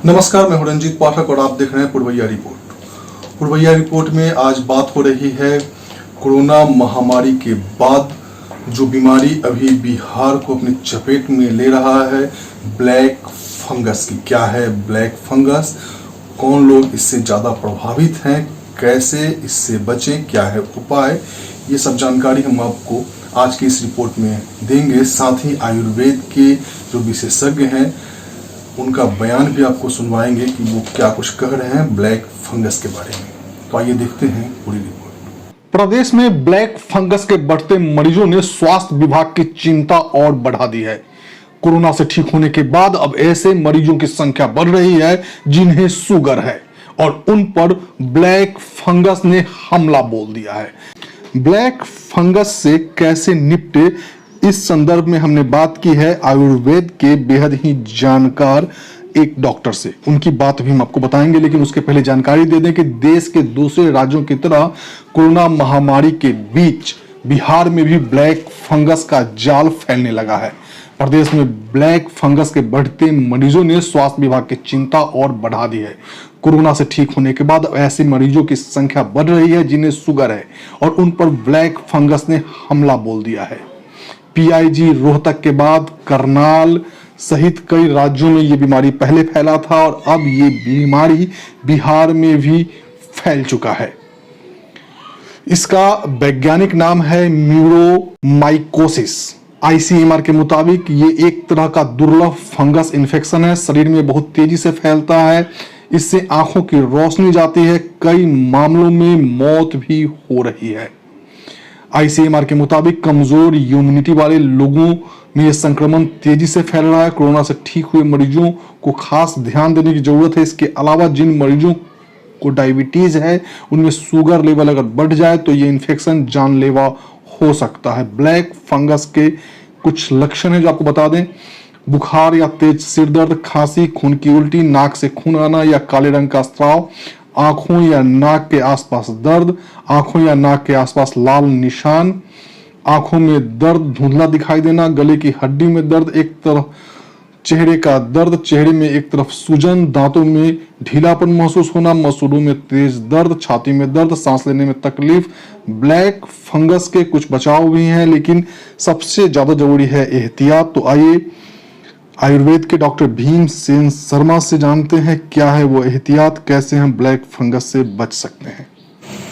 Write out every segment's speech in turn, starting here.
नमस्कार, मैं हूं रंजीत पाठक और आप देख रहे हैं पुरवैया रिपोर्ट। पुरवैया रिपोर्ट में आज बात हो रही है कोरोना महामारी के बाद जो बीमारी अभी बिहार को अपनी चपेट में ले रहा है, ब्लैक फंगस की। क्या है ब्लैक फंगस, कौन लोग इससे ज़्यादा प्रभावित हैं, कैसे इससे बचें, क्या है उपाय, ये सब जानकारी हम आपको आज की इस रिपोर्ट में देंगे। साथ ही आयुर्वेद के जो विशेषज्ञ हैं उनका बयान भी आपको सुनवाएंगे कि वो क्या कुछ कह रहे हैं ब्लैक फंगस के बारे में। तो आइए देखते हैं पूरी रिपोर्ट। प्रदेश में ब्लैक फंगस के बढ़ते मरीजों ने स्वास्थ्य विभाग की चिंता और बढ़ा दी है। कोरोना से ठीक होने के बाद अब ऐसे मरीजों की संख्या बढ़ रही है जिन्हें शुगर है और उन पर ब्लैक फंगस ने हमला बोल दिया है। ब्लैक फंगस से कैसे निपटे, इस संदर्भ में हमने बात की है आयुर्वेद के बेहद ही जानकार एक डॉक्टर से। उनकी बात भी हम आपको बताएंगे, लेकिन उसके पहले जानकारी दे दें कि देश के दूसरे राज्यों की तरह कोरोना महामारी के बीच बिहार में भी ब्लैक फंगस का जाल फैलने लगा है। प्रदेश में ब्लैक फंगस के बढ़ते मरीजों ने स्वास्थ्य विभाग की चिंता और बढ़ा दी है। कोरोना से ठीक होने के बाद ऐसे मरीजों की संख्या बढ़ रही है जिन्हें शुगर है और उन पर ब्लैक फंगस ने हमला बोल दिया है। पीआईजी रोहतक के बाद करनाल सहित कई राज्यों में ये बीमारी पहले फैला था और अब ये बीमारी बिहार में भी फैल चुका है। इसका वैज्ञानिक नाम है म्यूरोमाइकोसिस। आईसीएमआर के मुताबिक ये एक तरह का दुर्लभ फंगस इन्फेक्शन है, शरीर में बहुत तेजी से फैलता है, इससे आंखों की रोशनी जाती है, कई मामलों में मौत भी हो रही है। आईसीएमआर के मुताबिक कमजोर इम्यूनिटी वाले लोगों में यह संक्रमण तेजी से फैल रहा है। कोरोना से ठीक हुए मरीजों को खास ध्यान देने की जरूरत है। इसके अलावा जिन मरीजों को डायबिटीज है, उनमें शुगर लेवल अगर बढ़ जाए तो ये इन्फेक्शन जानलेवा हो सकता है। ब्लैक फंगस के कुछ लक्षण है जो आपको बता दें। बुखार या तेज सिर दर्द, खांसी, खून की उल्टी, नाक से खून आना या काले रंग का स्राव, आंखों या नाक के आसपास दर्द, आंखों या नाक के आसपास लाल निशान, आंखों में दर्द, धुंधला दिखाई देना, गले की हड्डी में दर्द, एक तरफ चेहरे का दर्द, चेहरे में एक तरफ सूजन, दांतों में ढीलापन महसूस होना, मसूड़ों में तेज दर्द, छाती में दर्द, सांस लेने में तकलीफ। ब्लैक फंगस के कुछ बचाव भी हैं, लेकिन सबसे ज्यादा जरूरी है एहतियात। तो आइए आयुर्वेद के डॉक्टर भीमसेन शर्मा से जानते हैं क्या है वो एहतियात, कैसे हम ब्लैक फंगस से बच सकते हैं।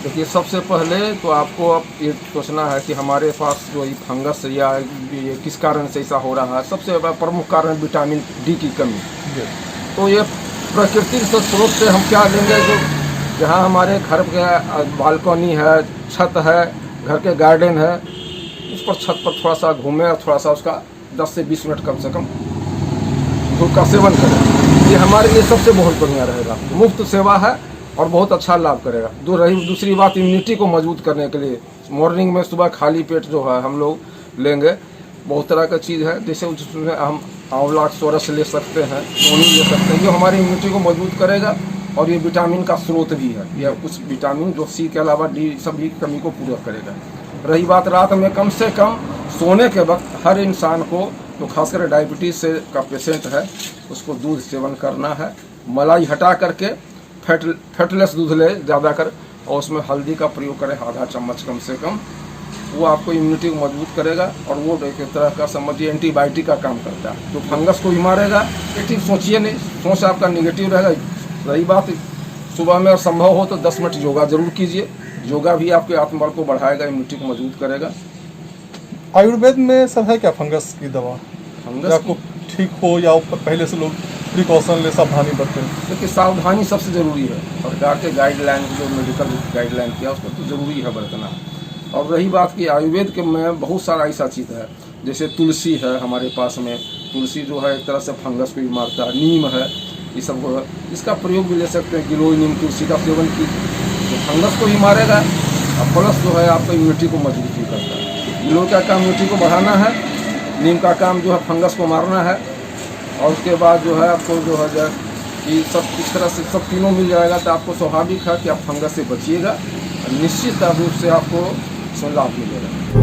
देखिए, सबसे पहले तो आपको अब ये सोचना है कि हमारे पास जो ये फंगस या ये किस कारण से ऐसा हो रहा है। सबसे प्रमुख कारण विटामिन डी की कमी। तो ये प्रकृति से स्रोत से हम क्या लेंगे, जो जहाँ हमारे घर के बालकनी है, छत है, घर के गार्डन है, उस पर छत पर थोड़ा सा घूमें और थोड़ा सा उसका 10 से 20 मिनट कम से कम धूप का सेवन करें। ये हमारे लिए सबसे बहुत बढ़िया रहेगा। मुफ्त सेवा है और बहुत अच्छा लाभ करेगा। दूसरी बात, इम्यूनिटी को मजबूत करने के लिए मॉर्निंग में सुबह खाली पेट जो है हम लोग लेंगे। बहुत तरह का चीज़ है, जैसे उसमें हम आंवला सोरस ले सकते हैं, नोनी ले सकते हैं। ये हमारी इम्यूनिटी को मजबूत करेगा और ये विटामिन का स्रोत भी है। यह कुछ विटामिन जो सी के अलावा डी सभी कमी को पूरा करेगा। रही बात रात में कम से कम सोने के वक्त हर इंसान को, तो खासकर डायबिटीज़ से का पेशेंट है, उसको दूध सेवन करना है। मलाई हटा करके फैटलेस दूध ले ज़्यादा कर और उसमें हल्दी का प्रयोग करें आधा चम्मच कम से कम। वो आपको इम्यूनिटी को मजबूत करेगा और वो एक तरह का समझिए एंटीबायोटिक का काम करता है, जो फंगस को भी मारेगा। नेगेटिव सोचिए नहीं, सोच आपका नेगेटिव रहेगा। रही बात सुबह में और संभव हो तो 10 मिनट योगा जरूर कीजिए। योगा भी आपके आत्मबल को बढ़ाएगा, इम्यूनिटी को मजबूत करेगा। आयुर्वेद में सर है क्या फंगस की दवा, फंगस आपको ठीक हो या पहले से लोग प्रिकॉशन ले, सावधानी बरतें? देखिए, सावधानी सबसे ज़रूरी है। सरकार के गाइडलाइन, जो मेडिकल गाइडलाइन किया उसको तो ज़रूरी है बरतना। और रही बात कि आयुर्वेद के में बहुत सारा ऐसा चीज़ है, जैसे तुलसी है हमारे पास में। तुलसी जो है एक तरह से फंगस को भी मारता है। नीम है, ये सब है, इसका प्रयोग भी ले सकते हैं। गिलोय नीम तुलसी का सेवन कीजिए, तो फंगस को भी मारेगा और प्लस जो है आपको इम्यूनिटी को मजबूत भी करता है। गिलोय का काम इम्यूनिटी को बढ़ाना है, नीम का काम जो है फंगस को मारना है। और उसके बाद जो है आपको जो है कि सब इस तरह से सब तीनों मिल जाएगा तो आपको स्वाभाविक है कि आप फंगस से बचिएगा और निश्चित रूप से आपको इसमें लाभ मिलेगा।